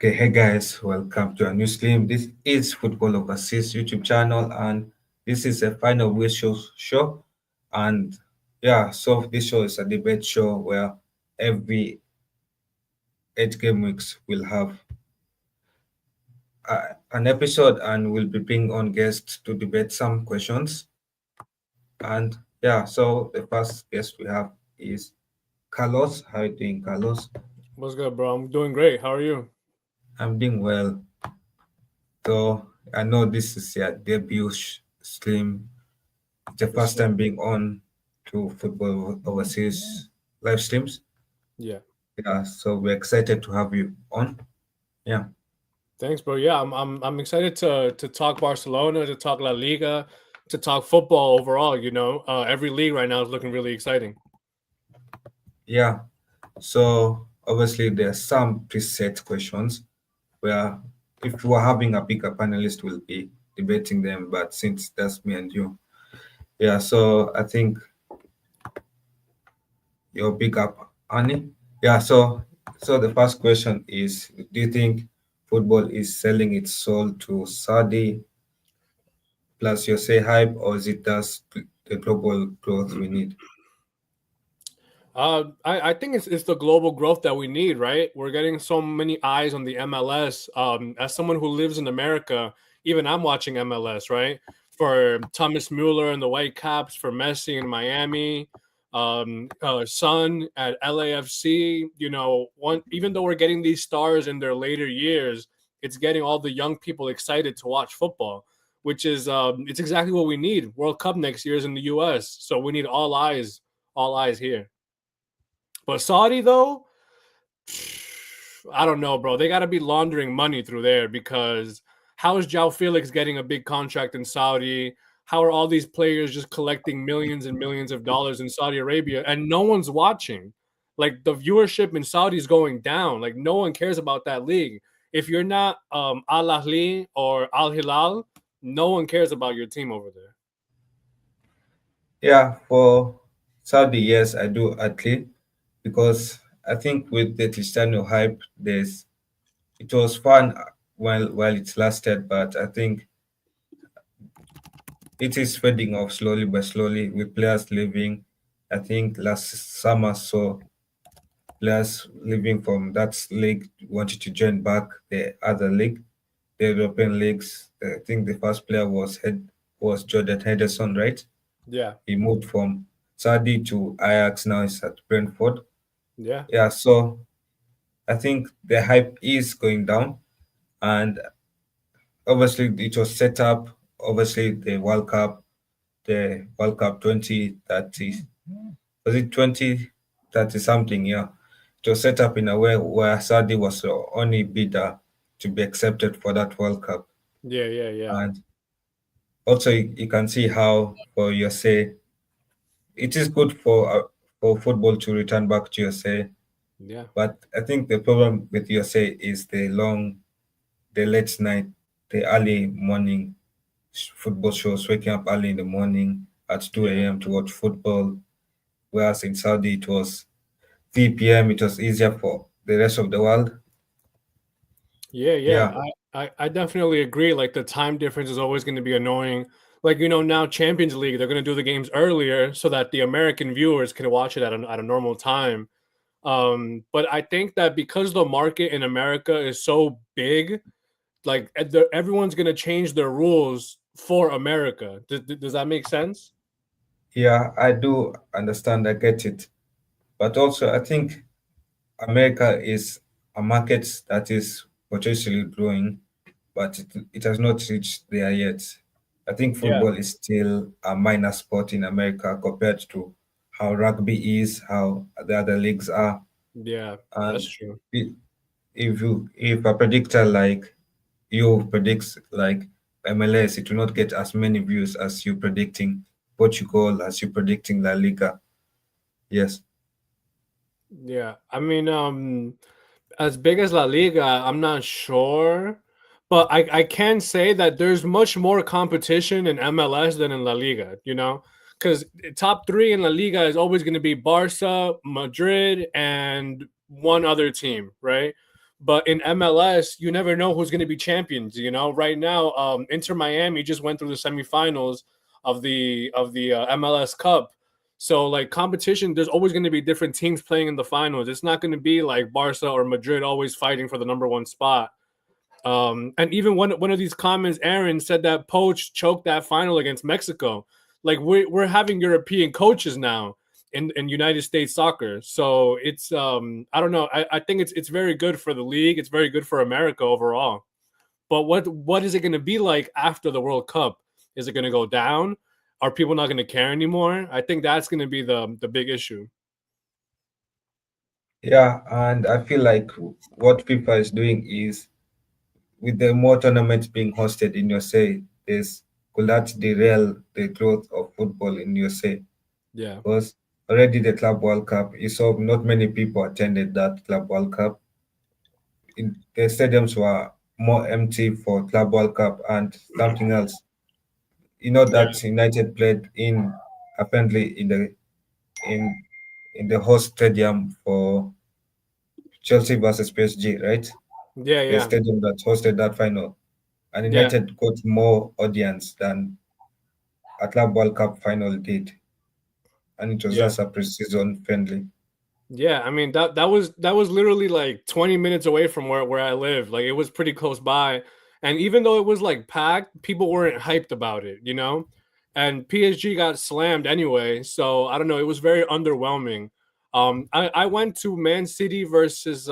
Okay, hey guys, welcome to a new stream. This is Football Overseas YouTube channel, and this is a final wish show. And yeah, so this show is a debate show where every 8 game weeks we'll have an episode, and we'll be bringing on guests to debate some questions. And yeah, so the first guest we have is Carlos. How are you doing, Carlos? What's good, bro? I'm doing great. How are you? I'm doing well. So I know this is your debut stream. The Yes, first sir. time being on to Football Overseas live streams. Yeah. Yeah, so we're excited to have you on. Yeah, Thanks, bro. Yeah, I'm excited to talk Barcelona, to talk La Liga, to talk football overall. Every league right now is looking really exciting. yeah. So obviously there's some preset questions where if we were having a bigger panelist, we'll be debating them. But since that's me and you, yeah. So I think you're big up, Annie. Yeah. So the first question is: do you think football is selling its soul to Saudi plus you say hype, or is it just the global growth we need? I think it's the global growth that we need, right? We're getting so many eyes on the MLS. As someone who lives in America, even I'm watching MLS, right? For Thomas Mueller and the Whitecaps, for Messi in Miami, Son at LAFC. Even though we're getting these stars in their later years, it's getting all the young people excited to watch football, which is it's exactly what we need. World Cup next year is in the U.S., so we need all eyes here. But Saudi though, I don't know, bro. They got to be laundering money through there because how is João Felix getting a big contract in Saudi? How are all these players just collecting millions and millions of dollars in Saudi Arabia and no one's watching? Like the viewership in Saudi is going down. Like no one cares about that league. If you're not Al Ahly or Al Hilal, no one cares about your team over there. Yeah, for Saudi, yes, I do agree because I think with the Cristiano hype, it was fun while it lasted, but I think it is fading off slowly but slowly with players leaving. I think last summer saw players leaving from that league wanted to join back the other league, the European leagues. I think the first player was Jordan Henderson, right? Yeah. He moved from Saudi to Ajax. Now he's at Brentford. Yeah. Yeah, so I think the hype is going down, and obviously it was set up. Obviously, the World Cup 2030, was it 2030 something? Yeah, it was set up in a way where Saudi was the only bidder to be accepted for that World Cup, Yeah, yeah, yeah. and also you can see how for USA it is good for football to return back to USA. Yeah. But I think the problem with USA is the late night, the early morning football shows, waking up early in the morning at 2 Yeah. a.m. to watch football. Whereas in Saudi, it was 3 p.m., it was easier for the rest of the world. Yeah, yeah. Yeah, I definitely agree. Like the time difference is always going to be annoying. Like, now Champions League, they're going to do the games earlier so that the American viewers can watch it at a normal time. But I think that because the market in America is so big, like everyone's going to change their rules for America. Does that make sense? yeah, I do understand, I get it. But also, I think America is a market that is potentially growing, but it has not reached there yet. I think Yeah. football is still a minor sport in America compared to how rugby is, how the other leagues are. Yeah, that's And true. i- if a predictor like you predicts like MLS, it will not get as many views as you predicting Portugal, as you predicting La Liga. Yes. Yeah. I mean, as big as La Liga, I'm not sure, but I can say that there's much more competition in MLS than in La Liga, because top three in La Liga is always going to be Barca, Madrid, and one other team, right? But in MLS, you never know who's going to be champions. You know, right now, Inter Miami just went through the semifinals of the MLS Cup. So like competition, there's always going to be different teams playing in the finals. It's not going to be like Barca or Madrid always fighting for the number one spot. And even one of these comments, Aaron said that Poach choked that final against Mexico. Like we're having European coaches now in United States soccer. So it's I don't know. I think it's very good for the league. It's very good for America overall. But what is it going to be like after the World Cup? Is it going to go down? Are people not going to care anymore? I think that's going to be the big issue. Yeah, and I feel like what FIFA is doing is with the more tournaments being hosted in USA, this could that derail the growth of football in USA? Yeah. Because already the Club World Cup, you saw not many people attended that Club World Cup. The stadiums were more empty for Club World Cup and something else. You know Yeah. that United played in apparently in in the host stadium for Chelsea versus PSG, right? Yeah. The Yeah. stadium that hosted that final. And Yeah. United got more audience than a Club World Cup final did. And it was Yeah. just a pre-season friendly. Yeah, I mean that was literally like 20 minutes away from where I live. Like it was pretty close by. And even though it was like packed, people weren't hyped about it, you know? And PSG got slammed anyway, so I don't know, it was very underwhelming. I went to Man City versus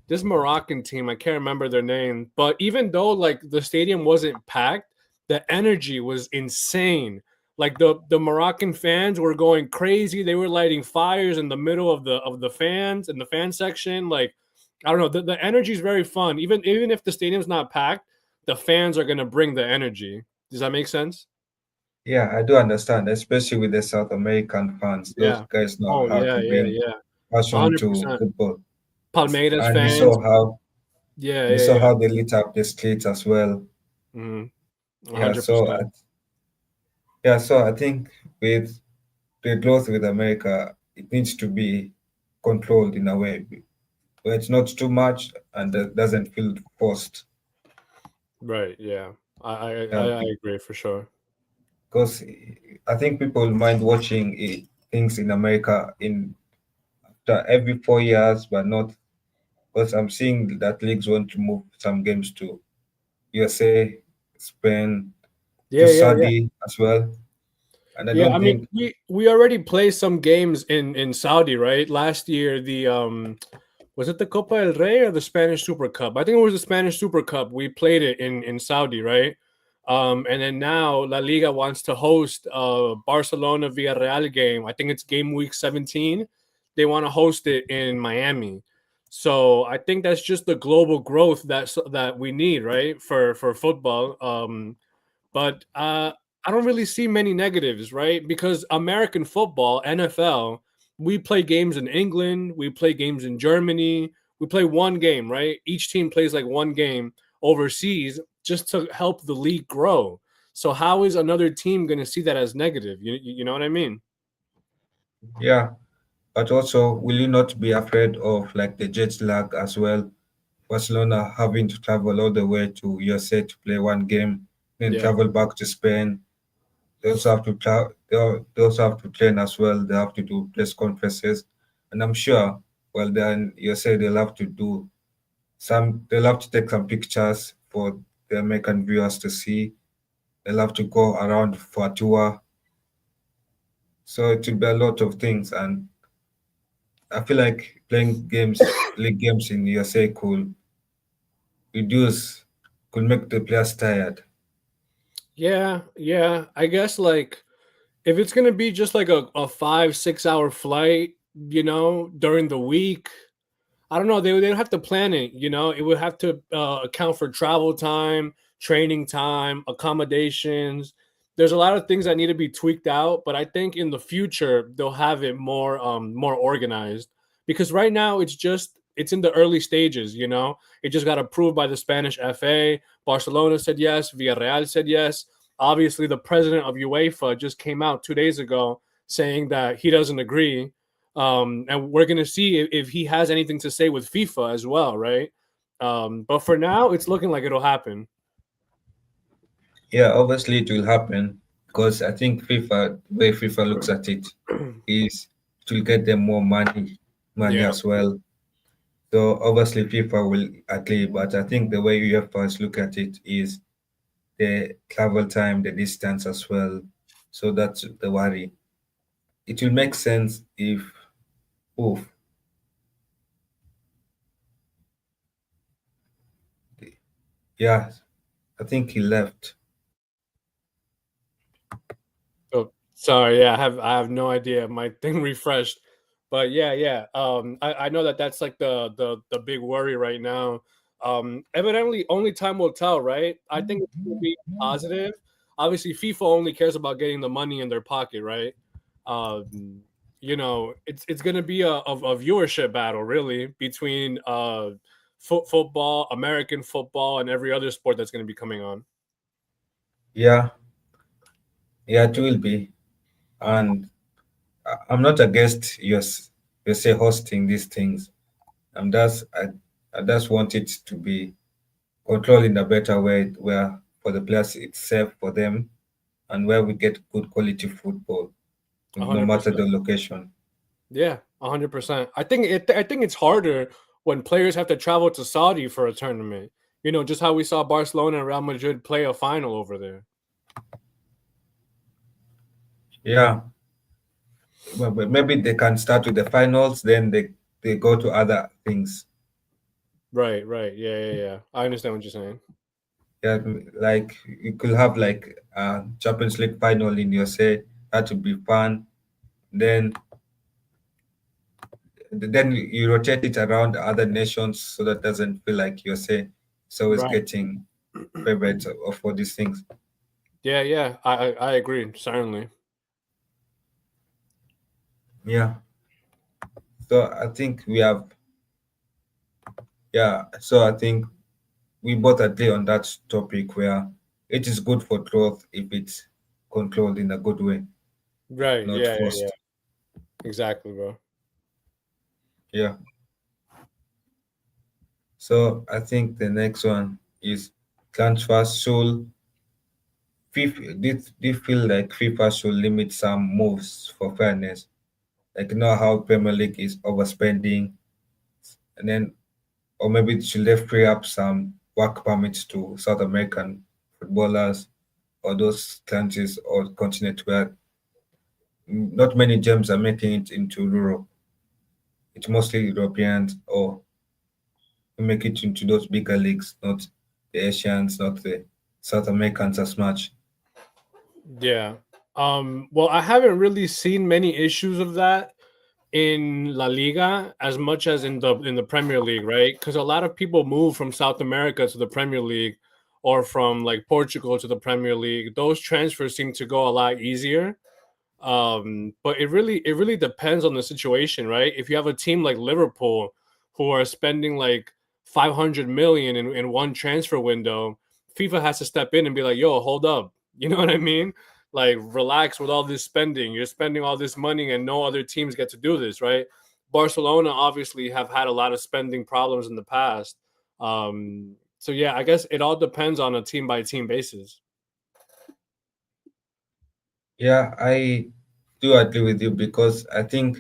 this Moroccan team. I can't remember their name, but even though like the stadium wasn't packed, the energy was insane. Like the Moroccan fans were going crazy. They were lighting fires in the middle of the fans in the fan section. Like I don't know, the energy is very fun. Even if the stadium's not packed, the fans are gonna bring the energy. Does that make sense? Yeah, I do understand, especially with the South American fans. Those Yeah. guys know Oh how yeah, to yeah, bring yeah. passion to 100%. football. Palmeiras And fans. Yeah, you yeah, saw yeah. how they lit up the streets as well. Mm-hmm. Yeah, 100%. so I think with the growth with America, it needs to be controlled in a way where it's not too much and that doesn't feel forced. Right. Yeah. Yeah, I agree for sure. because I think people mind watching things in America in every 4 years, but not because I'm seeing that leagues want to move some games to USA, Spain, to Yeah, yeah, yeah. Saudi as well. And I Yeah, don't I mean, think, we already play some games in Saudi, right? Last year, the was it the Copa del Rey or the Spanish Super Cup? I think it was the Spanish Super Cup. We played it in Saudi, right? And then now La Liga wants to host Barcelona Villarreal game. I think it's game week 17. They want to host it in Miami. So I think that's just the global growth that we need, right? For football. But I don't really see many negatives, right? Because American football, NFL, we play games in England, we play games in Germany, we play one game, right? Each team plays like one game overseas just to help the league grow. So how is another team going to see that as negative? You know what I mean? yeah, but also, will you not be afraid of like the jet lag as well? Barcelona having to travel all the way to USA to play one game, then Yeah. travel back to Spain. They also have to they also have to train as well. They have to do press conferences, and I'm sure, well, then USA they'll have to do some. They'll have to take some pictures for the American viewers to see. They'll have to go around for a tour. So it will be a lot of things, and I feel like playing league games in USA reduce, could make the players tired. Yeah, yeah. I guess like if it's gonna be just like a 5, 6 hour flight, during the week, I don't know. They would have to plan it. It would have to account for travel time, training time, accommodations. There's a lot of things that need to be tweaked out, but I think in the future they'll have it more organized. Because right now it's in the early stages. It just got approved by the Spanish FA. Barcelona said yes. Villarreal said yes. Obviously, the president of UEFA just came out 2 days ago saying that he doesn't agree. And we're gonna see if he has anything to say with FIFA as well, right? But for now, it's looking like it'll happen. Yeah, obviously it will happen because I think FIFA, the way FIFA looks at it, is it will get them more money Yeah, as well. So obviously FIFA will agree, but I think the way UEFA's look at it is the travel time, the distance as well. So that's the worry. It will make sense if, oh, yeah, I think he left. oh, sorry. Yeah, I have no idea. My thing refreshed, but yeah, yeah. I know that that's like the big worry right now. Evidently, only time will tell, right? I think it's gonna be positive. Obviously, FIFA only cares about getting the money in their pocket, right? Um, it's gonna be a viewership battle, really, between football, American football, and every other sport that's gonna be coming on. Yeah, yeah, it will be. And I'm not against you say hosting these things. I just want it to be controlled in a better way where for the players it's safe for them and where we get good quality football, no matter 100%. the location. Yeah, 100%. I think it's harder when players have to travel to Saudi for a tournament. Just how we saw Barcelona and Real Madrid play a final over there. Yeah, but maybe they can start with the finals, then they go to other things. Right, right. Yeah, yeah, yeah. I understand what you're saying. Yeah, like you could have like a Champions League final in your say. That would be fun. Then then you rotate it around other nations so that doesn't feel like you're say it's always Right. getting favorite of all these things. Yeah, yeah. I agree, certainly. Yeah. So I think we have yeah. So I think we both agree on that topic where it is good for growth if it's controlled in a good way, Right. not Yeah, yeah, yeah. forced. Exactly, bro. Yeah. So I think the next one is transfer should FIFA do you feel like FIFA should limit some moves for fairness? Like you know how Premier League is overspending and then or maybe should they free up some work permits to South American footballers or those countries or continent where not many gems are making it into Europe. It's mostly Europeans or who make it into those bigger leagues, not the Asians, not the South Americans as much. Yeah. Well, I haven't really seen many issues of that in La Liga as much as in the Premier League, right? Because a lot of people move from South America to the Premier League or from like Portugal to the Premier League. Those transfers seem to go a lot easier. But it really depends on the situation, right? If you have a team like Liverpool who are spending like 500 million in one transfer window, FIFA has to step in and be like, yo, hold up. You know what I mean? Like, relax with all this spending. You're spending all this money and no other teams get to do this, right? Barcelona obviously have had a lot of spending problems in the past. So yeah, I guess it all depends on a team by team basis. Yeah, I do agree with you because I think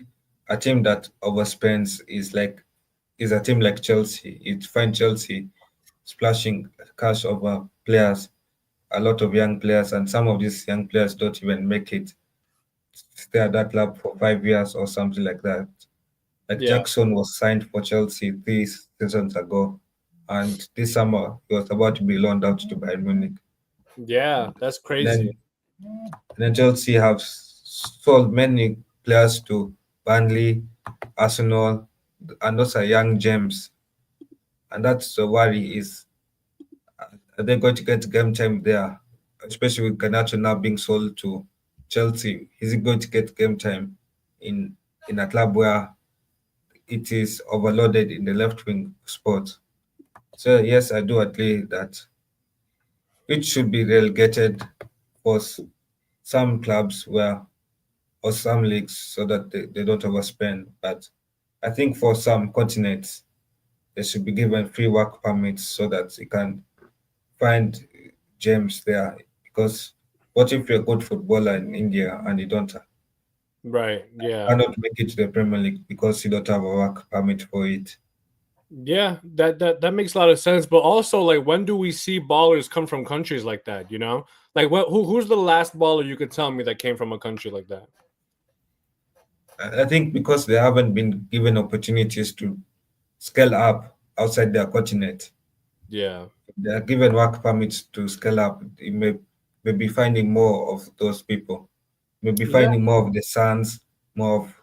a team that overspends is a team like Chelsea. It find Chelsea splashing cash over players, a lot of young players, and some of these young players don't even make it stay at that club for 5 years or something like that. Like Yeah. Jackson was signed for Chelsea 3 seasons ago, and this summer he was about to be loaned out to Bayern Munich. Yeah, that's And crazy. then Chelsea have sold many players to Burnley, Arsenal, and those are young gems. And that's the worry is are they going to get game time there? Especially with Garnacho now being sold to Chelsea. Is he going to get game time in in a club where it is overloaded in the left wing spot? So yes, I do agree that it should be relegated for some clubs where or some leagues so that they don't overspend. But I think for some continents, they should be given free work permits so that you can find gems there. Because what if you're a good footballer in India and you don't Right. Yeah. cannot make it to the Premier League because you don't have a work permit for it? Yeah, that makes a lot of sense. But also, like, when do we see ballers come from countries like that? You know, like, who's the last baller you could tell me that came from a country like that? I think because they haven't been given opportunities to scale up outside their continent. Yeah, They are given work permits to scale up. You may be finding more of those people. Maybe yeah, finding more of the sons, more of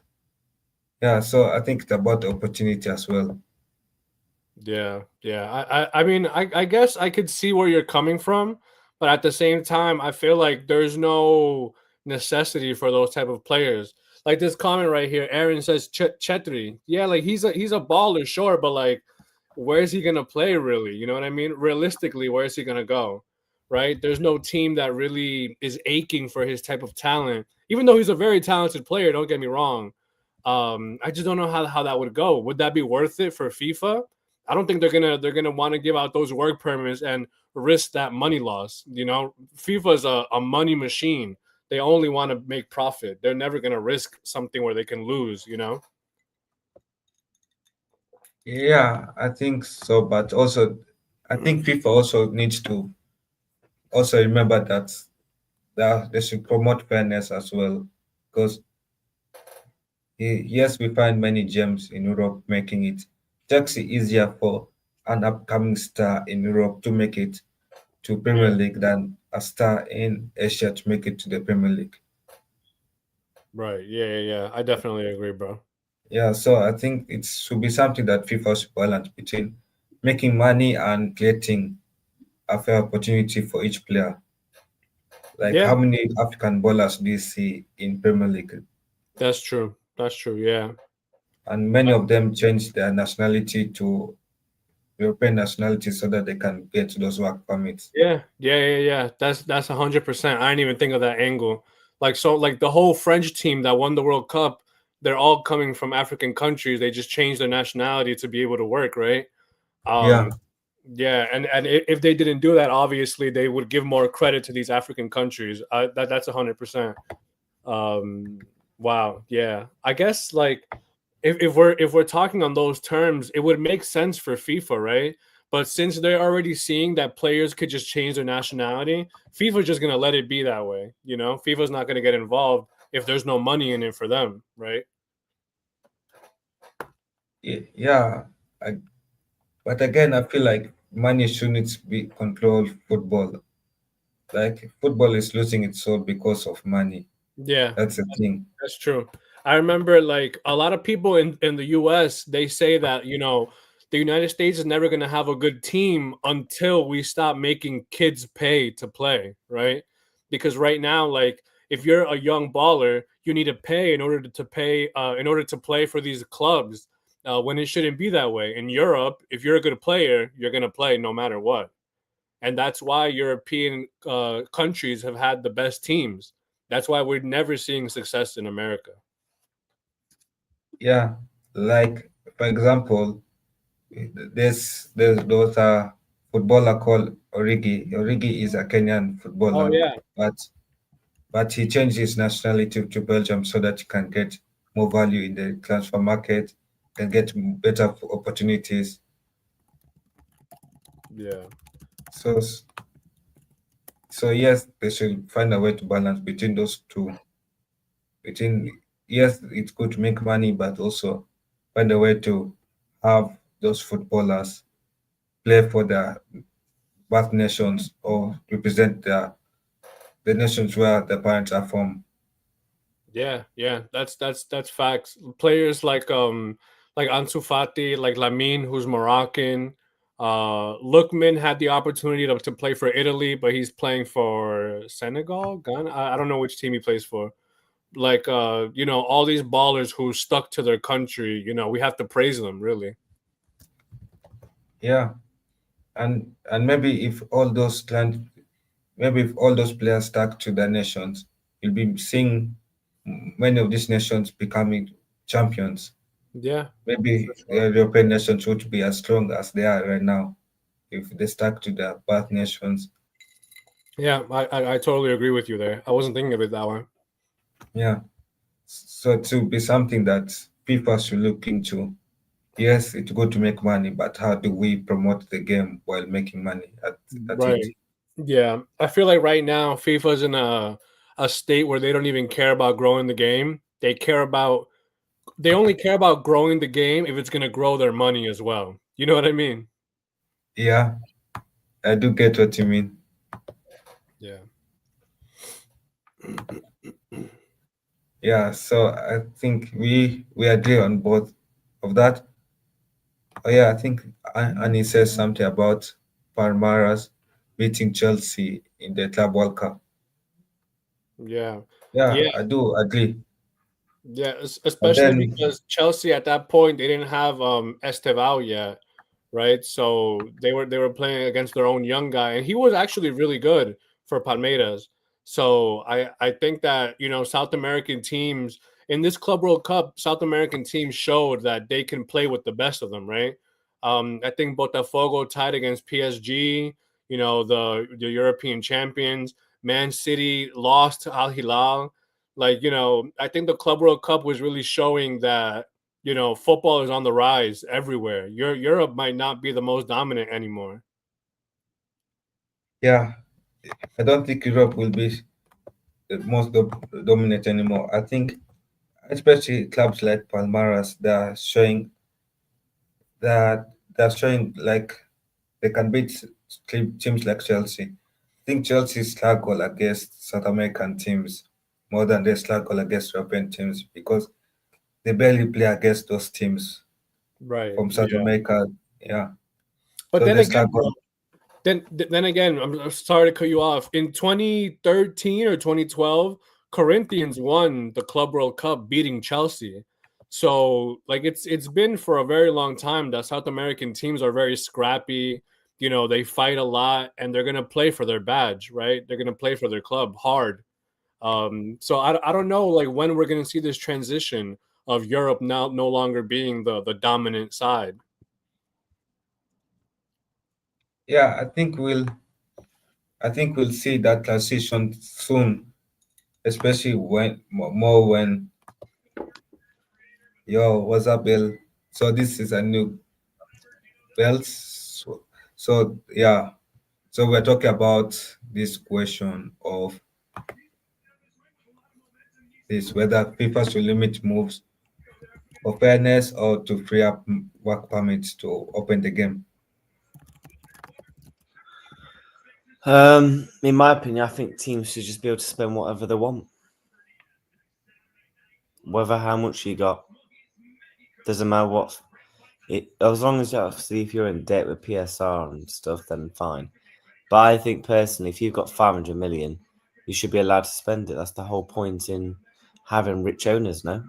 yeah. So I think it's about opportunity as well. yeah. I mean, I guess I could see where you're coming from, but at the same time, I feel like there's no necessity for those type of players. Like this comment right here, Aaron says Chetri. Yeah, like he's a baller, sure, but like, where's he gonna play really? You know what I mean? Realistically, where's he gonna go? Right? There's no team that really is aching for his type of talent, even though he's a very talented player. Don't get me wrong. I just don't know how that would go. Would that be worth it for FIFA? I don't think they're gonna want to give out those work permits and risk that money loss. You know, FIFA is a money machine. They only want to make profit. They're never gonna risk something where they can lose. You know? Yeah, I think so. But also, I think FIFA also needs to also remember that they should promote fairness as well. Because yes, we find many gems in Europe, making it takes it easier for an upcoming star in Europe to make it to Premier Yeah. League than a star in Asia to make it to the Premier League. Right. Yeah. I definitely agree, bro. Yeah, so I think it should be something that FIFA should balance between making money and creating a fair opportunity for each player. Like Yeah, how many African bowlers do you see in Premier League? that's true. That's true. Yeah. And many of them change their nationality to European nationality so that they can get those work permits. Yeah. That's 100%. I didn't even think of that angle. Like so, like the whole French team that won the World Cup, they're all coming from African countries. They just changed their nationality to be able to work, right? Um, Yeah, yeah, and if they didn't do that, obviously they would give more credit to these African countries. That's 100%. Um, wow, yeah. I guess like if we're talking on those terms, it would make sense for FIFA, right? But since they're already seeing that players could just change their nationality, FIFA's just gonna let it be that way. You know, FIFA's not gonna get involved if there's no money in it for them, right? yeah. I, but again, I feel like money shouldn't be control football. Like football is losing its soul because of money. Yeah, That's the thing. that's true. I remember like a lot of people in the US, they say that, the United States is never going to have a good team until we stop making kids pay to play, right? Because right now like if you're a young baller, you need to pay in order to play for these clubs. When it shouldn't be that way. In Europe, if you're a good player, you're going to play no matter what. And that's why European countries have had the best teams. That's why we're never seeing success in America. Yeah, like for example, there was a footballer called Origi. Origi is a Kenyan Oh footballer, yeah, but he changed his nationality to Belgium so that he can get more value in the transfer market, can get better opportunities. yeah, So yes, they should find a way to balance between those two. Between yes, it's good to make money, but also find a way to have those footballers play for their birth nations or represent the nations where the parents are from. yeah. That's facts. Players like Ansu Fati, like Lamine, who's Moroccan. Lookman had the opportunity to play for Italy, but he's playing for Senegal, Ghana. I don't know which team he plays for. Like all these ballers who stuck to their country. We have to praise them, really. Yeah, and maybe if all maybe if all those players stuck to their nations, you'll be seeing many of these nations becoming champions. Yeah, for Maybe sure. the European nations would be as strong as they are right now if they stuck to their birth nations. Yeah, I totally agree with you there. I wasn't thinking of it that way. Yeah. So to be something that people should look into. Yes, it's good to make money, but how do we promote the game while making money at it? Right. Yeah. I feel like right now FIFA's in a state where they don't even care about growing the game. They only care about growing the game if it's gonna grow their money as well. You know what I mean? Yeah, I do get what you mean. Yeah. Yeah, so I think we agree on both of that. Oh yeah, I think Annie says something about Palmeiras beating Chelsea in the Club World Cup. Yeah. Yeah, Yeah. I do agree. Yeah. But Especially then, because Chelsea at that point they didn't have Estevao yet, right? So they were playing against their own young guy, and he was actually really good for Palmeiras. So I think that South American teams in this Club World Cup, South American teams showed that they can play with the best of them, right? I think Botafogo tied against PSG, the European champions. Man City lost to Al Hilal. Like I think the Club World Cup was really showing that football is on the rise everywhere. Europe might not be the most dominant anymore. yeah, I don't think Europe will be the most dominant anymore. I think, especially clubs like Palmeiras, they're showing like they can beat teams like Chelsea. I think Chelsea struggle against South American teams more than they struggle against European teams because they barely play against those teams Right. from South Yeah. America. Yeah, But so then they again, bro, struggle. then again, I'm sorry to cut you off. In 2013 or 2012, Corinthians won the Club World Cup beating Chelsea. So like it's been for a very long time that South American teams are very scrappy. They fight a lot and they're gonna play for their badge, right? They're gonna play for their club hard. So I don't know like when we're gonna see this transition of Europe now no longer being the dominant side. Yeah, I think we'll see that transition soon, especially when more when yo, what's up, Bill? So this is a new belt. So yeah, so we're talking about this question of this whether FIFA should limit moves for fairness or to free up work permits to open the game. In my opinion, I think teams should just be able to spend whatever they want, whether how much you got. Doesn't matter what. As long as obviously if you're in debt with PSR and stuff, then fine. But I think personally, if you've got 500 million, you should be allowed to spend it. That's the whole point in having rich owners, no?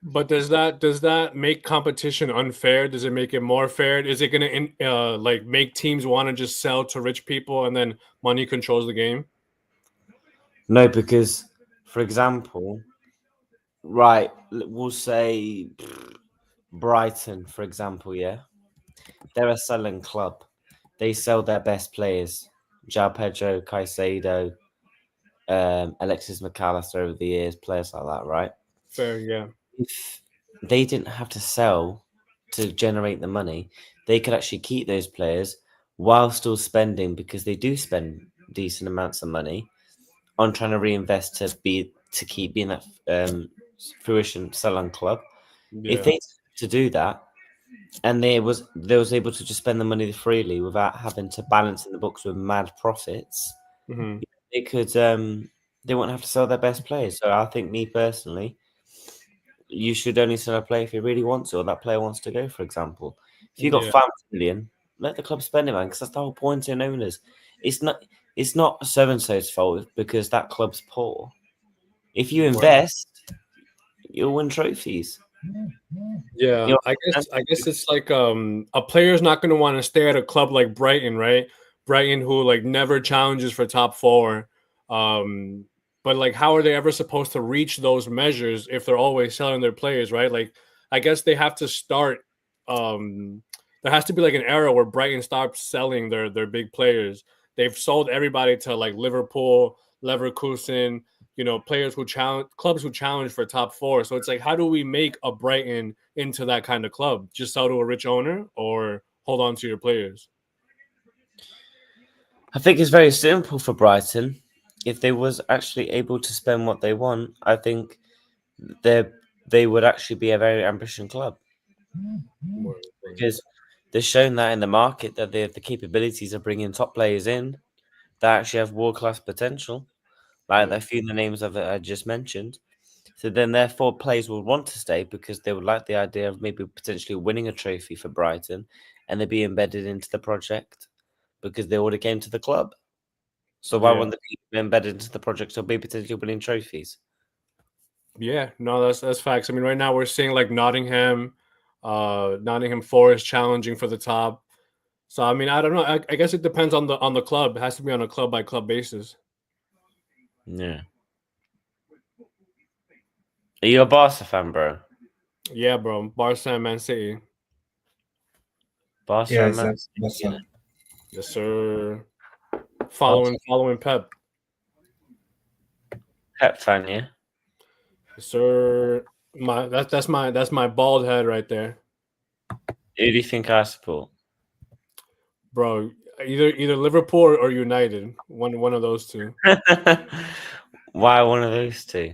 But does that make competition unfair? Does it make it more fair? Is it gonna like make teams want to just sell to rich people and then money controls the game? No, because, for example, right, we'll say Brighton, for example, yeah? They're a selling club. They sell their best players. João Pedro, Caicedo, Alexis McAllister over the years, players like that, right? Fair, yeah. If they didn't have to sell to generate the money, they could actually keep those players while still spending because they do spend decent amounts of money on trying to reinvest to keep being that fruition selling club. If Yeah. they to do that and they was able to just spend the money freely without having to balance in the books with mad profits, Hmm. they could they won't have to sell their best players. So I think me personally, you should only sell a player if you really want to, or that player wants to go, for example. If you got Yeah. 5 million, let the club spend it, man, because that's the whole point in owners. It's not it's not so and so's fault because that club's poor. If you Right. invest, you'll win trophies. Yeah. You know, I guess it's like a player's not gonna want to stay at a club like Brighton, right? Brighton who like never challenges for top four. Um but like, how are they ever supposed to reach those measures if they're always selling their players, right? Like, I guess they have to start. There has to be like an era where Brighton stops selling their big players. They've sold everybody to like Liverpool, Leverkusen, players who challenge clubs who challenge for top four. So it's like, how do we make a Brighton into that kind of club? Just sell to a rich owner or hold on to your players? I think it's very simple for Brighton. If they was actually able to spend what they want, I think they would actually be a very ambitious club, because they've shown that in the market that they have the capabilities of bringing top players in that actually have world class potential, like a few of the names of it I just mentioned. So then, therefore, players will want to stay because they would like the idea of maybe potentially winning a trophy for Brighton, and they'd be embedded into the project because they already came to the club. So why wouldn't they be embedded into the project or be potentially winning trophies? Yeah, no, that's facts. I mean, right now we're seeing like Nottingham Forest challenging for the top. So I mean, I don't know. I guess it depends on the club. It has to be on a club by club basis. Yeah. Are you a Barca fan, bro? Yeah, bro. Barca and Man City. Barca Yeah, and Man exactly. City, yeah. Yes, sir. Barca. Following Pep. Pep fan, yeah. Yes, sir. That's my bald head right there, Who do you think I support? bro. Either Liverpool or United. One of those two. Why one of those two?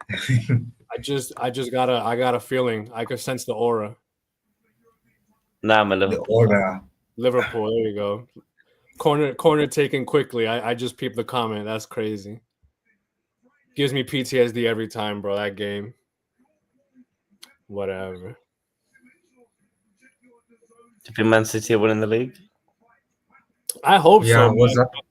I got a feeling. I could sense the aura. Nah, I'm a The Liverpool fan. aura. Liverpool. There you go. Corner taken quickly. I just peeped the comment. That's crazy. Gives me PTSD every time, bro. That game. Whatever. Do you think Man City are winning the league? I hope Yeah, so, what's man. that?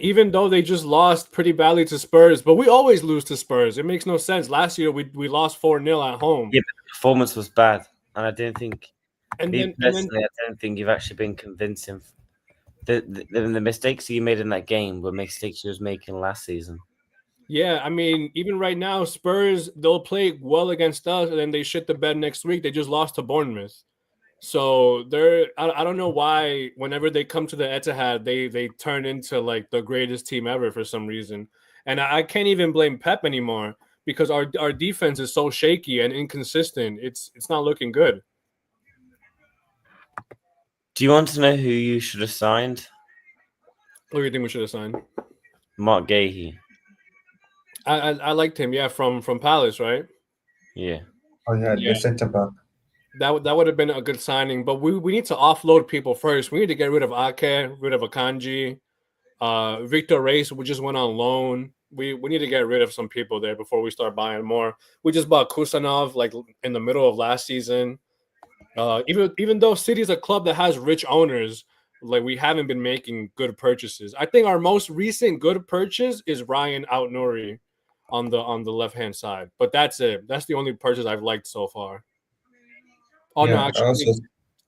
Even though they just lost pretty badly to Spurs, but we always lose to Spurs. It makes no sense. Last year we lost 4-0 at home. Yeah, but the performance was bad, and I don't think, And me then personally, I don't think you've actually been convincing. The mistakes you made in that game were mistakes you was making last season. yeah, I mean, even right now, Spurs, they'll play well against us, and then they shit the bed next week. They just lost to Bournemouth. So I don't know why whenever they come to the Etihad, they turn into like the greatest team ever for some reason. And I can't even blame Pep anymore because our defense is so shaky and inconsistent. It's not looking good. Do you want to know who you should have signed? What do you think we should have signed? Mark Gahey. I liked him, yeah, from Palace, right? Yeah. Oh yeah, Yeah. the centre back. That would have been a good signing, but we need to offload people first. We need to get rid of Ake, rid of Akanji. Victor Reis, we just went on loan. We need to get rid of some people there before we start buying more. We just bought Kusanov like in the middle of last season. Even though City's a club that has rich owners, like we haven't been making good purchases. I think our most recent good purchase is Ryan Outnuri on the left hand side, but that's it. That's the only purchase I've liked so far. Oh no, Yeah, actually,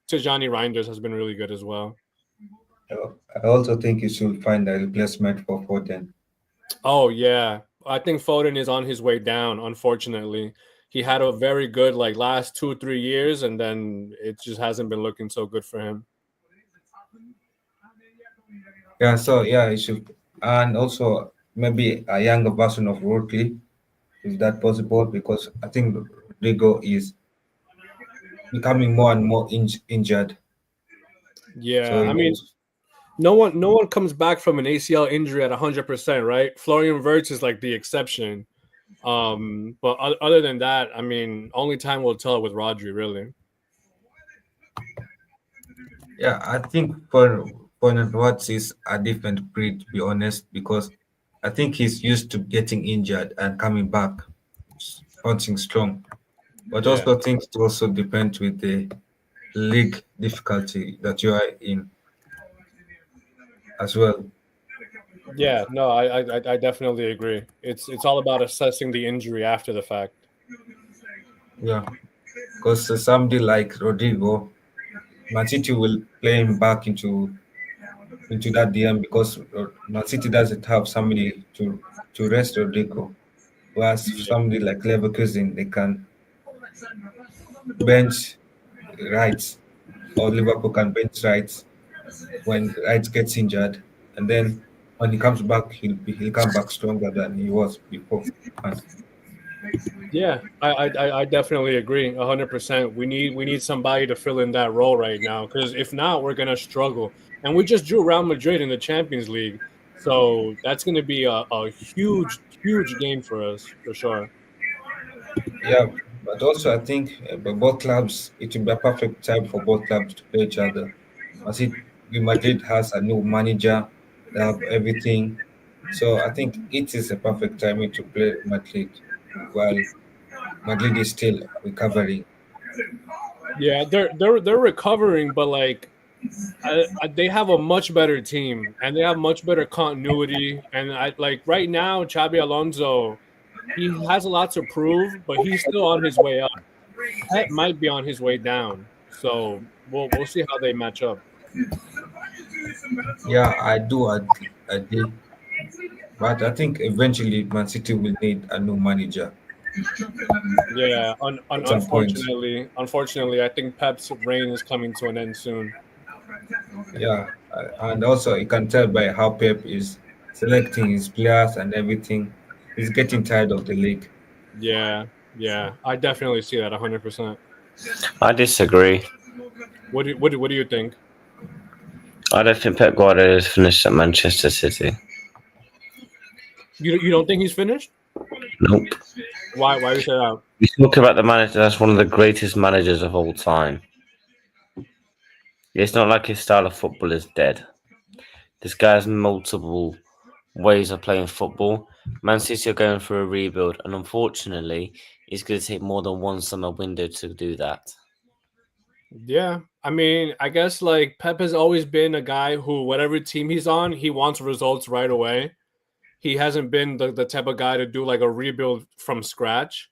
Tijani Reinders has been really good as well. I also think you should find a replacement for Foden. Oh yeah, I think Foden is on his way down. Unfortunately, he had a very good like last 2 3 years, and then it just hasn't been looking so good for him. Yeah, so yeah, you should, and also maybe a younger version of Rodri. Is that possible? Because I think Rodrigo is becoming more and more injured. Yeah, So I he mean, also, no one comes back from an ACL injury at 100%, right? Florian Wirtz is like the exception. But other than that, I mean, only time will tell with Rodri, really. yeah, I think for Watts is a different breed, to be honest, because I think he's used to getting injured and coming back, punching strong. But Yeah. also things also depend with the league difficulty that you are in as well. Yeah, no, I definitely agree. It's all about assessing the injury after the fact. Yeah, because somebody like Rodrigo, Man City will play him back into into that DM because Man City doesn't have somebody to rest Rodrigo. Whereas somebody like Leverkusen, they can bench rights, or Liverpool can bench rights when Wright gets injured, and then when he comes back, he'll come back stronger than he was before. And Yeah, I definitely agree 100%. We need somebody to fill in that role right now because if not, we're gonna struggle. And we just drew Real Madrid in the Champions League, so that's gonna be a huge game for us for sure. yeah, but also I think both clubs, it will be a perfect time for both clubs to play each other. As it, Real Madrid has a new manager, they have everything, so I think it is a perfect timing to play Madrid, while Madrid is still recovering. Yeah, they're recovering, but like they have a much better team and they have much better continuity. And I like right now, Xabi Alonso, he has a lot to prove, but he's still on his way up. Pep might be on his way down, so we'll see how they match up. Yeah, I do agree, but I think eventually Man City will need a new manager Yeah, at some point. unfortunately, I think Pep's reign is coming to an end soon. Yeah, and also you can tell by how Pep is selecting his players and everything. He's getting tired of the league. Yeah, yeah, I definitely see that 100%. I disagree. What do you think? I don't think Pep Guardiola has finished at Manchester City. You don't think he's finished? Nope. Why you say that? We talk about the manager that's one of the greatest managers of all time. It's not like his style of football is dead. This guy has multiple ways of playing football. Man City are going through a rebuild, and unfortunately, it's going to take more than one summer window to do that. Yeah, I mean, I guess like Pep has always been a guy who, whatever team he's on, he wants results right away. He hasn't been the type of guy to do like a rebuild from scratch.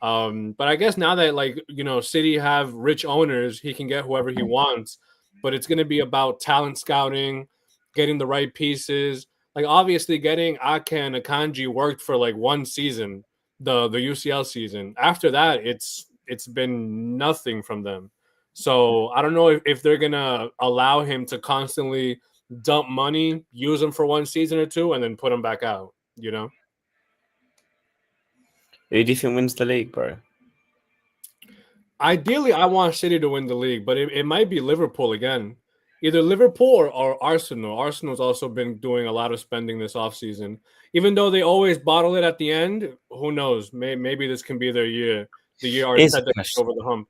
But I guess now that like City have rich owners, he can get whoever he wants. But it's going to be about talent scouting, getting the right pieces. Like obviously, getting Ake and Akanji worked for like one season, the UCL season. After that, it's been nothing from them. So I don't know if they're gonna allow him to constantly dump money, use him for one season or two, and then put him back out. Who do you think wins the league, bro? Ideally, I want City to win the league, but it might be Liverpool again. Either Liverpool or Arsenal. Arsenal's also been doing a lot of spending this offseason. Even though they always bottle it at the end, who knows? Maybe this can be their year. The year Here's a Arteta gets question. over the hump.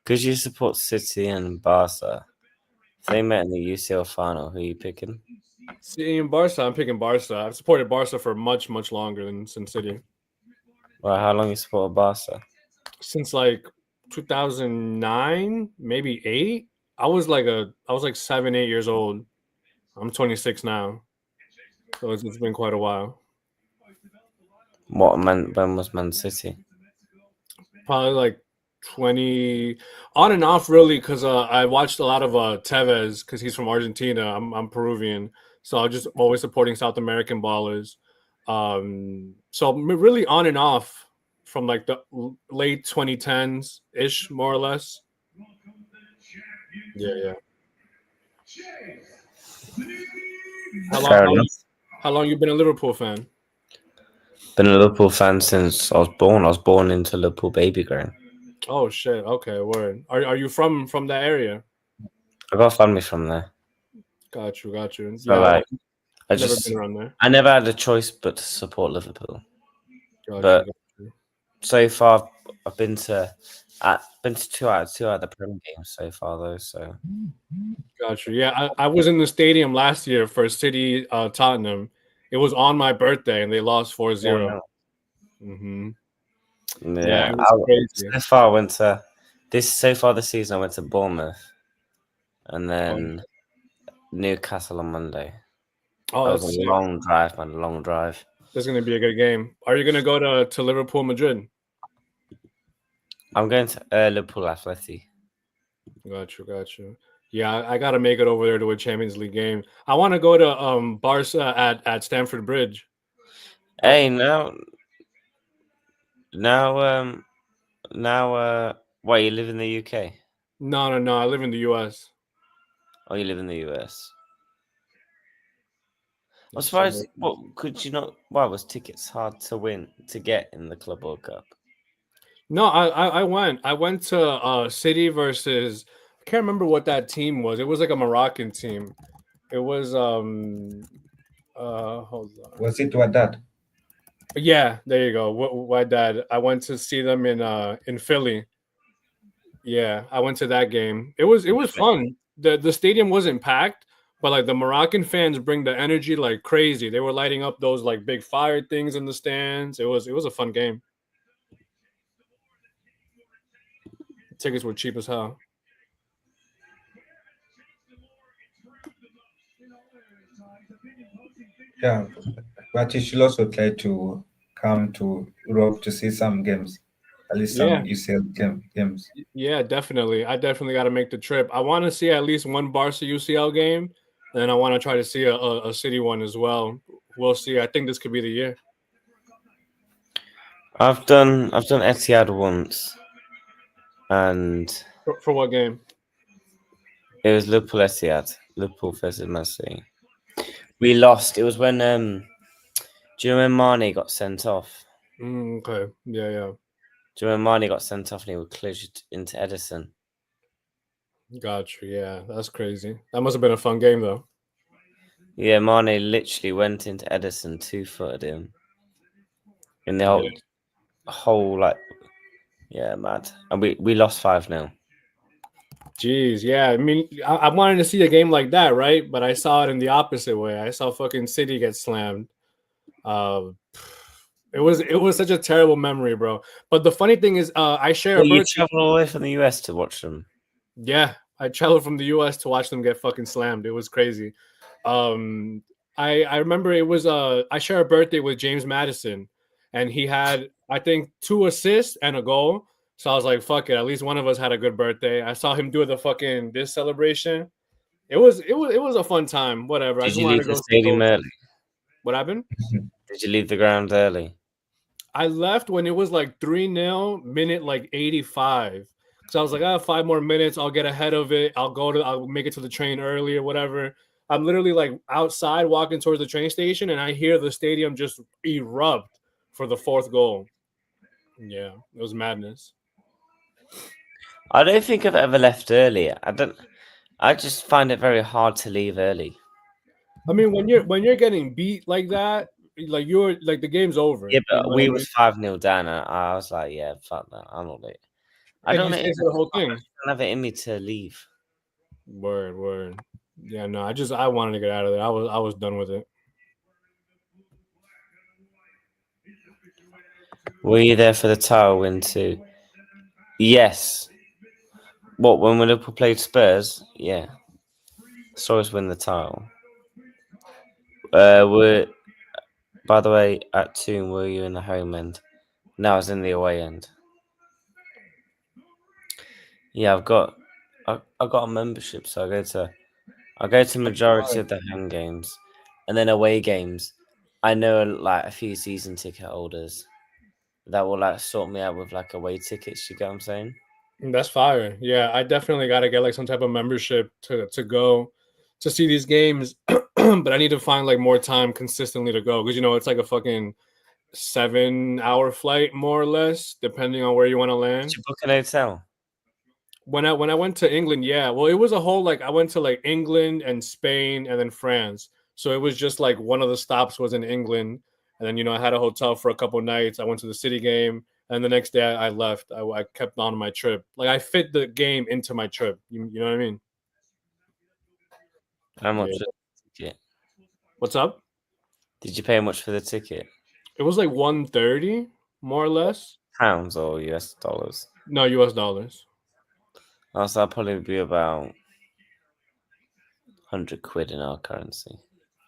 Because you support City and Barca. If they met in the UCL final, who are you picking? City and Barca, I'm picking Barca. I've supported Barca for much longer than City. Well, how long you support Barca? Since like 2009, maybe 8. I was like 7, 8 years old. I'm 26 now. So it's been quite a while. When was Man City? Probably like 20 on and off really because I watched a lot of Tevez because he's from Argentina. I'm Peruvian, so I'm just always supporting South American ballers. So really on and off from like the late 2010s ish, more or less. Yeah, yeah. How long Fair how, enough. how long you been a Liverpool fan? Been a Liverpool fan since I was born. I was born into Liverpool baby grown. Oh shit. Okay, word. Are you from that area? I got family from there. Got you, got you. So Yeah, like never been around there. I never had a choice but to support Liverpool. Got you, But got you. so far I've been to two out of the Premier games so far though, so Got you. Yeah, I was in the stadium last year for City Tottenham. It was on my birthday and they lost 4-0. 1-0. Mm-hmm. Yeah, Yeah. it was crazy. So far this season I went to Bournemouth and Um, then Newcastle on Monday. oh, That was a that's sick. long drive, man, a long drive. This is gonna be a good game. Are you gonna go to Liverpool Madrid? I'm going to Liverpool Athletic. Got you, got you. Yeah, I got to make it over there to a Champions League game. I want to go to Barca at Stamford Bridge. Hey, now, why you live in the UK? No. I live in the US. Or you live in the US? I'm Yes, surprised. sir. What could you not? Why was tickets hard to get in the Club World Cup? No, I went. I went to City versus I can't remember what that team was. It was like a Moroccan team. It was hold on. Was it what that? Yeah, there you go. What dad? I went to see them in Philly. Yeah, I went to that game. It was fun. The stadium wasn't packed, but like the Moroccan fans bring the energy like crazy. They were lighting up those like big fire things in the stands. It was a fun game. Tickets were cheap as hell. Yeah, but you should also try to come to Europe to see some games, at least Yeah, some UCL games. yeah, definitely. I definitely got to make the trip. I want to see at least one Barca UCL game, and I want to try to see a City one as well. We'll see. I think this could be the year. I've done Etihad once, and For what game? it was Liverpool Etihad, Liverpool versus Man City. We lost. It was when do you remember Mane got sent off? Okay. Yeah. Do you remember Mane got sent off and he was collisioned into Edison? Got you. Yeah, that's crazy. That must have been a fun game though. Yeah, Mane literally went into Edison, 2-footed him in the Yeah. whole like, yeah, mad. And we lost 5-0. Jeez. Yeah. I mean, I wanted to see a game like that, right? But I saw it in the opposite way. I saw fucking City get slammed. Uh, it was such a terrible memory, bro. But the funny thing is, I share a Well, you birthday. travel all the way from the US to watch them. Yeah, I traveled from the US to watch them get fucking slammed. It was crazy. Um I remember it was I share a birthday with James Madison and he had I think 2 assists and a goal. So I was like, fuck it, at least one of us had a good birthday. I saw him do the fucking this celebration. It was a fun time. Whatever. I Did just you wanted leave to the go see stadium those. early? What happened? Did you leave the ground early? I left when it was like 3-0, minute like 85. So I was like, 5 more minutes, I'll get ahead of it. I'll make it to the train early or whatever. I'm literally like outside walking towards the train station and I hear the stadium just erupt for the fourth goal. Yeah, it was madness. I don't think I've ever left early. I just find it very hard to leave early. I mean, when you're getting beat like that, like you're like the game's over. Yeah, You know but what I we mean? was 5-0 down, and I was like, yeah, fuck that. I'm not late. I And don't you know. stay for the whole I thing. don't have it in me to leave. Word. Yeah, no, I wanted to get out of there. I was done with it. Were you there for the title win too? Yes. What, when Liverpool played Spurs? Yeah. Saw us win the title. By the way, at Toon, were you in the home end? No, I was in the away end. Yeah, I've got a membership, so I go to majority of the home games, and then away games. I know like a few season ticket holders that will like sort me out with like away tickets. You get what I'm saying? That's fire. Yeah, I definitely got to get like some type of membership to go to see these games, but I need to find like more time consistently to go because it's like a fucking 7 hour flight more or less, depending on where you want to Did land. you book an hotel? When I went to England, yeah, well, it was a whole like I went to like England and Spain and then France, so it was just like one of the stops was in England, and then I had a hotel for a couple nights. I went to the City game, and the next day I left. I kept on my trip. Like I fit the game into my trip. You know what I mean? How much Yeah. was the ticket? What's up? Did you pay much for the ticket? It was like 130, more or less. Pounds or US dollars? No, US dollars. Also, that'll probably be about 100 quid in our currency.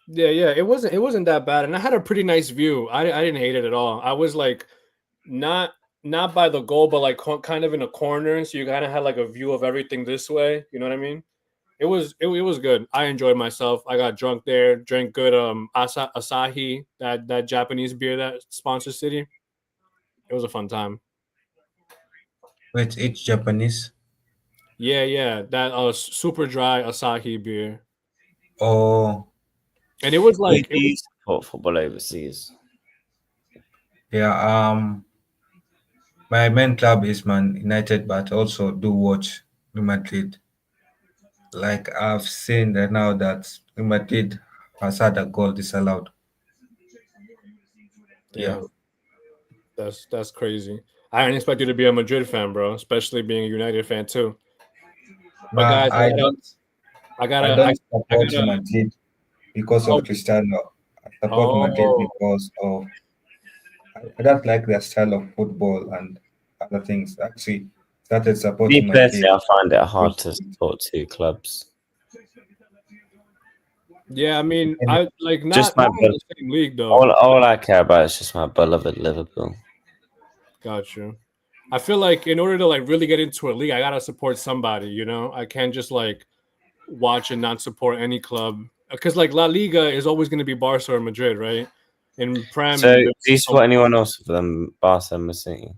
Yeah. It wasn't that bad, and I had a pretty nice view. I didn't hate it at all. I was like not not by the goal, but like kind of in a corner, so you kind of had like a view of everything this way. You know what I mean? it was good. I enjoyed myself. I got drunk there, drank good Asahi, that Japanese beer that sponsors City. It was a fun time. Wait, it's Japanese? Yeah, that super dry Asahi beer. Oh, And it was Who like do you support football overseas? yeah. My main club is Man United, but also do watch Real Madrid. Like I've seen that now that Real Madrid has had a goal disallowed. Yeah. damn, that's crazy. I didn't expect you to be a Madrid fan, bro, especially being a United fan too. But Nah, guys, I I gotta, don't I support Real gotta. Madrid because Oh, of Cristiano. I support Madrid oh, because of I don't like their style of football and other things. Actually, started Me supporting personally, Madrid. I find it hard to support two clubs. yeah. I mean, And I like Just not my in bel- the same league though. all I care about is just my beloved Liverpool. Got you. I feel like in order to like really get into a league, I gotta support somebody. You know, I can't just like watch and not support any club because like La Liga is always going to be Barca or Madrid, right? In So, Prem, do you support anyone else for them, Barca and City?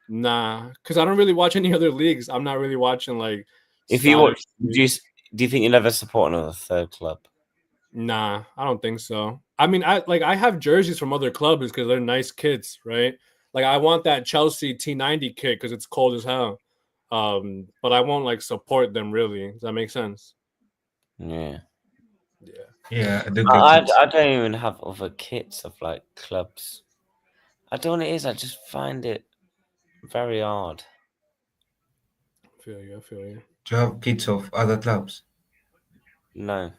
nah, because I don't really watch any other leagues. I'm not really watching like If you Spanish watch, leagues. do you think you'll ever support another third club? Nah, I don't think so. I mean, I have jerseys from other clubs because they're nice kits, right? Like I want that Chelsea T90 kit because it's cold as hell. But I won't like support them really. Does that make sense? Yeah. Yeah, yeah, I do get it. I don't even have other kits of like clubs. I don't know what it is. I just find it very hard. I feel you. I feel you. Do you have kits of other clubs? No,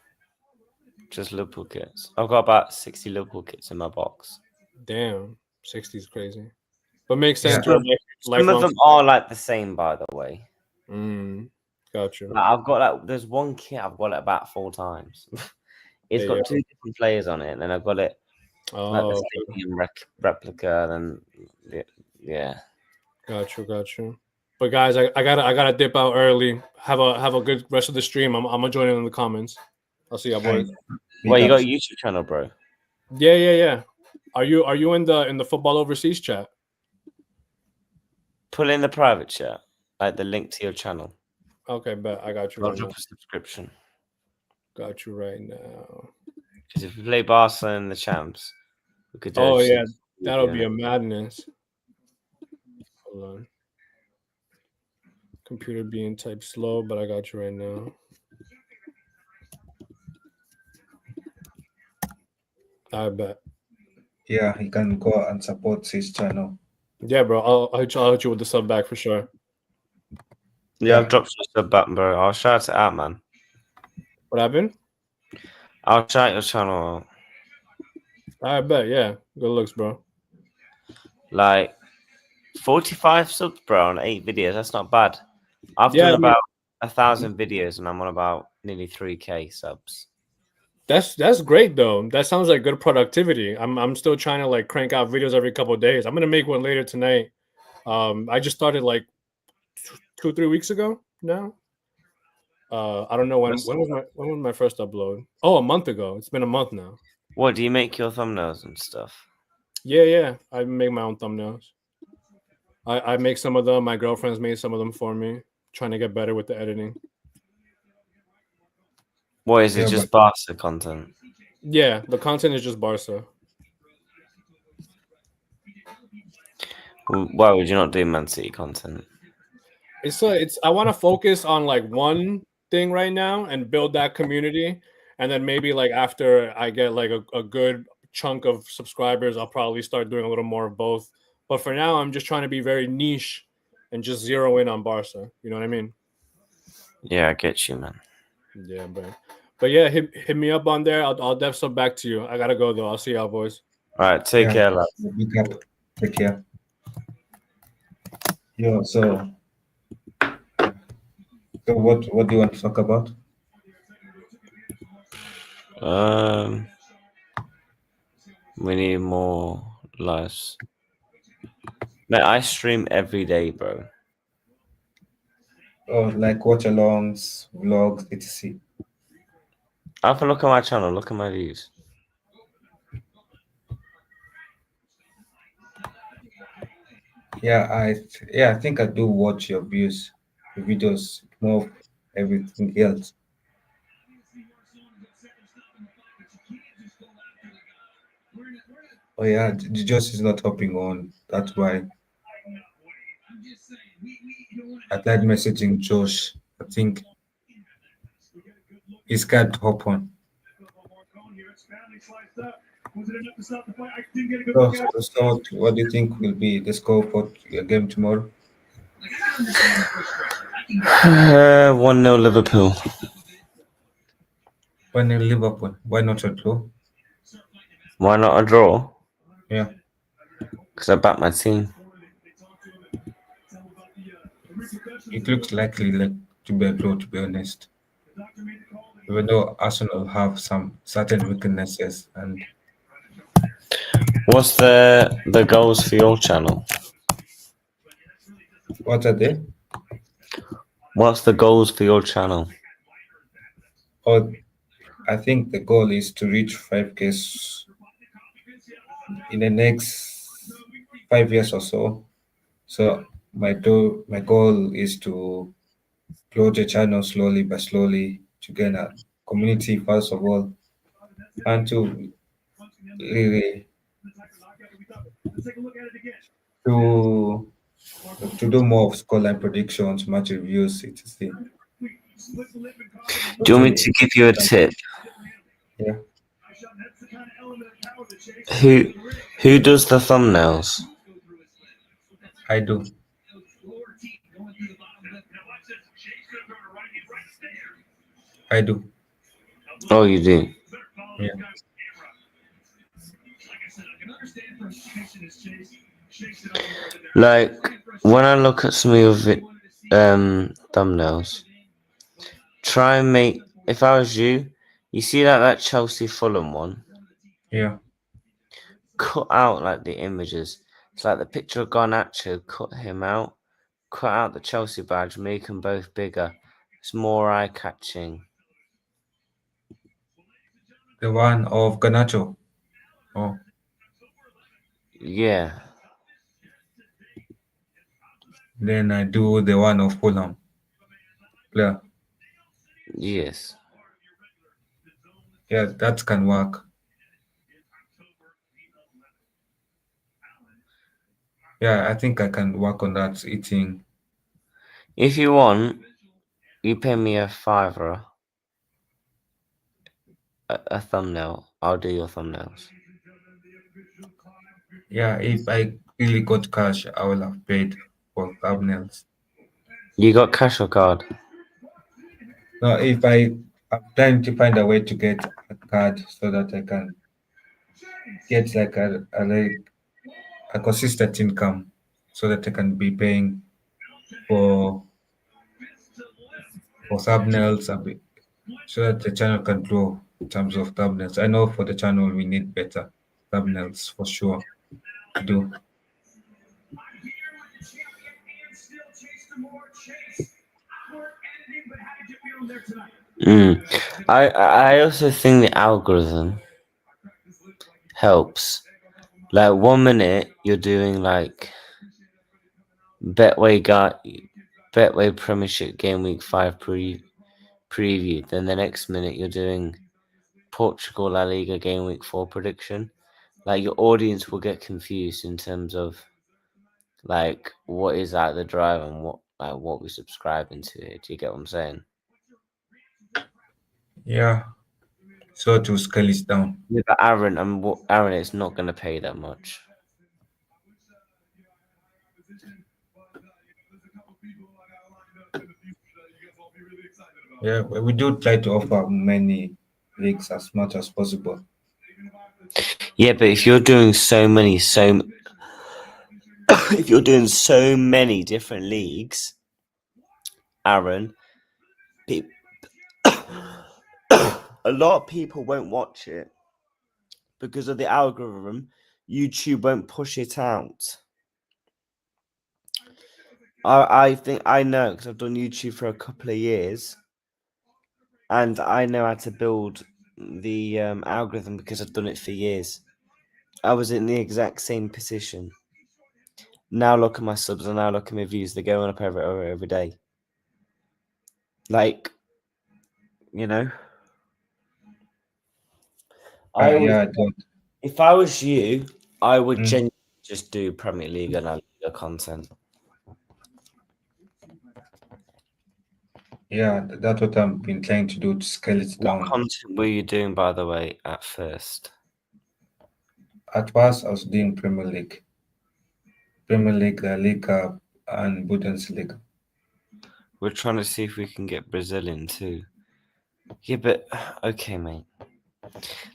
just Liverpool kits. I've got about 60 Liverpool kits in my box. Damn, 60 is crazy. But makes Yeah, sense. You're a Some of lifelong. them are like the same, by the way. Got you. Like I've got like there's one kit I've got it about 4 times. It's Yeah, got yeah. two different players on it, and then I've got it like the Oh, stadium replica. Then yeah, got you. But guys, I gotta dip out early. Have a good rest of the stream. I'm gonna join in the comments. I'll see y'all I boys. well, big you got a ups. YouTube channel, bro. Yeah. Are you in the football overseas chat? Put in the private chat, like the link to your channel. Okay, bet I got you I'll right drop now. a subscription. Got you right now. Because if we play Barca and the champs, we could do Oh a yeah, that'll video be on a it. madness. Hold on. Computer being type slow, but I got you right now. I bet. Yeah, he can go and support his channel. Yeah, bro. I'll hit you with the sub back for sure. Yeah, I've Yeah, dropped your sub button, bro. I'll shout it out, man. What happened? I'll shout your channel out. I bet. Yeah. Good looks, bro. Like 45 subs, bro, on 8 videos. That's not bad. I've Yeah, done I mean, about 1,000 videos, and I'm on about nearly 3K subs. that's great though. That sounds like good productivity. I'm still trying to like crank out videos every couple of days. I'm gonna make one later tonight. I just started like 2-3 weeks ago now. I don't know when was my first upload. Oh, a month ago. It's been a month now. What do you make your thumbnails and stuff? Yeah. I make my own thumbnails. I make some of them. My girlfriend's made some of them for me. Trying to get better with the editing. What is it? yeah, but Just Barca content? Yeah, the content is just Barca. Why would you not do Man City content? It's I want to focus on like one thing right now and build that community, and then maybe like after I get like a good chunk of subscribers, I'll probably start doing a little more of both. But for now, I'm just trying to be very niche and just zero in on Barca. You know what I mean? Yeah, I get you, man. Yeah, but yeah, hit me up on there. I'll def sub back to you. I gotta go though. I'll see y'all boys. All right, take yeah, care, lad. big up. Take care. Yo, so what do you want to talk about? We need more lives. Mate, I stream every day, bro. Oh, like watch alongs, vlogs, etc. Have a look at my channel. Look at my views. I think I do watch your views, your videos, more of everything else. Oh yeah, the Josh is not hopping on. That's why I tried messaging Josh. I think he's can't hop on. So what do you think will be the score for your game tomorrow? 1-0 Liverpool. When in Liverpool, why not a draw? Why not a draw? Yeah, Because I back my team. it looks likely like to be a draw. To be honest, even though Arsenal have some certain weaknesses, and What's the goals for your channel? what are they? What's the goals for your channel? Or I think the goal is to reach 5K in the next 5 years or so. So my goal is to grow the channel slowly but slowly to gain a community first of all, and to really to to do more of scoreline predictions, match reviews, etc. Do you want me To to give you a tip? yeah, Who who does the thumbnails? I do. I do. Oh, you do. Yeah. Like when I look at some of your thumbnails, try and make. If I was you, you see that Chelsea Fulham one. Yeah. Cut out like the images. It's like the picture of Garnacho. Cut him out. Cut out the Chelsea badge. Make them both bigger. It's more eye catching. The one of Ganacho. Oh, Yeah. then I do the one of Fulham. Yeah. Yes. Yeah, that can work. Yeah, I think I can work on that eating. If you want, you pay me a $5, a thumbnail. I'll do your thumbnails. Yeah, if I really got cash, I will have paid for thumbnails. You got cash or card? No, if I'm trying to find a way to get a card so that I can get like a consistent income so that I can be paying for thumbnails a bit so that the channel can grow in terms of thumbnails. I know for the channel we need better thumbnails for sure to do. I also think the algorithm helps. Like 1 minute you're doing like Betway Premiership Game Week 5 preview. Then the next minute you're doing Portugal La Liga Game Week 4 prediction. Like your audience will get confused in terms of like what is like the drive and what we subscribing to here. Do you get what I'm saying? Yeah, so to scale it down. Yeah, but Aaron is not going to pay that much. Yeah, we do try to offer many leagues as much as possible. Yeah, but if you're doing if you're doing so many different leagues, Aaron, a lot of people won't watch it because of the algorithm. YouTube won't push it out. I think I know because I've done YouTube for a couple of years. and I know how to build the algorithm because I've done it for years. I was in the exact same position. Now look at my subs and now look at my views. They're going up every day. Like, you know, I would. Yeah, don't. If I was you, I would Mm, genuinely just do Premier League and La Liga content. yeah, that's what I've been trying to do to scale it What down. content were you doing, by the way, at first? At first, I was doing Premier League, La Liga, and Bundesliga. We're trying to see if we can get Brazilian too. Yeah, but okay, mate.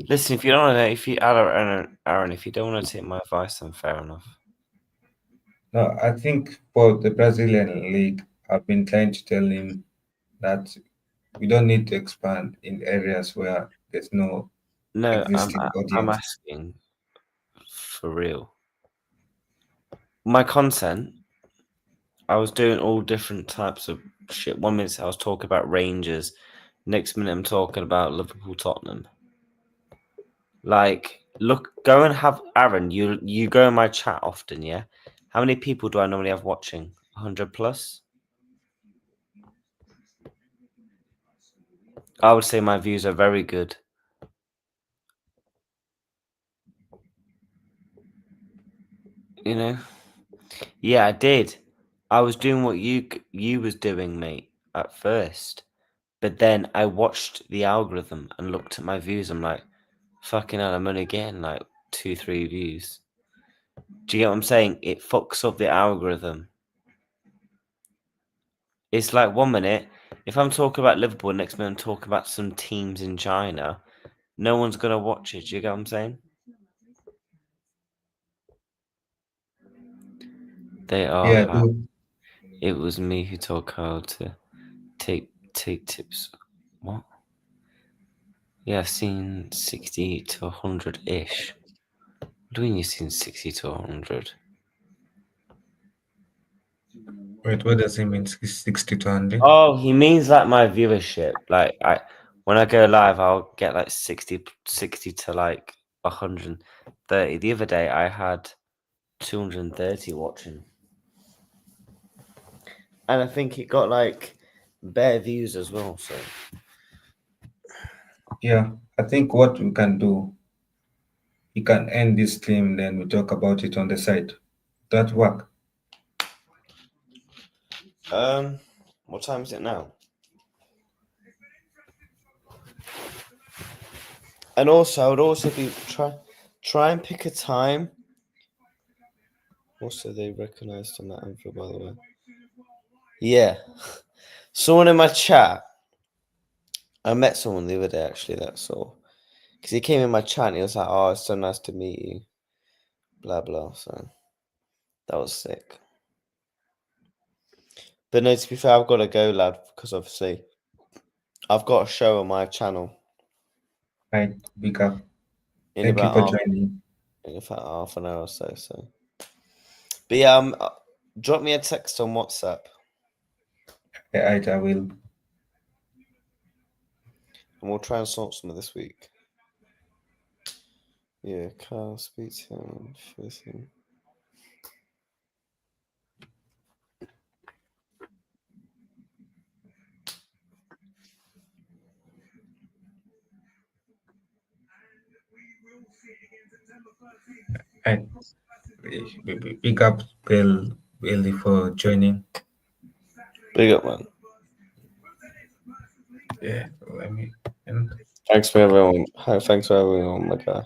Listen, if you don't want to, if you Aaron, if you don't want to take my advice, then fair enough. No, I think for the Brazilian league, I've been trying to tell him that we don't need to expand in areas where there's no No, existing I'm audience. asking for real. My content, I was doing all different types of shit. 1 minute I was talking about Rangers, next minute I'm talking about Liverpool, Tottenham. Like, look, go and have Aaron. You go in my chat often, yeah. How many people do I normally have watching? 100 plus. I would say my views are very good. You know. Yeah, I did. I was doing what you was doing, mate, at first. But then I watched the algorithm and looked at my views. I'm like, fucking hell, I'm only getting like 2-3 views. Do you get what I'm saying? It fucks up the algorithm. It's like 1 minute, if I'm talking about Liverpool, next minute I'm talking about some teams in China, no one's gonna watch it. Do you get what I'm saying? They are Yeah, hard. dude. It was me who told Carl to take tips. What? Yeah, I've seen 60 to 100 ish. What do you mean you've seen 60 to 100? Wait, what does it mean? 60 to 100? Oh, he means like my viewership. Like when I go live, I'll get like 60 to like 130. The other day I had 230 watching. And I think it got like bare views as well. So Yeah, I think what we can do, we can end this stream, then we talk about it on the side. That work? what time is it now? And also I would also be try and pick a time. Also they recognized on that info, by the way. Yeah. Someone in my chat. I met someone the other day actually, that's all. Because he came in my chat and he was like, "Oh, it's so nice to meet you." Blah blah. So that was sick. But no, to be fair, I've got to go, lad, because obviously I've got a show on my channel Right, big up. in Thank you about for joining. half an hour or so. So, but yeah, drop me a text on WhatsApp Right, I will. and we'll try and sort some of this week. Yeah, Carl, speak to him. First thing. Right. Big up, Billy, for joining. Big up, man. Yeah, let me. And Thanks for everyone. Thanks for everyone, my guy.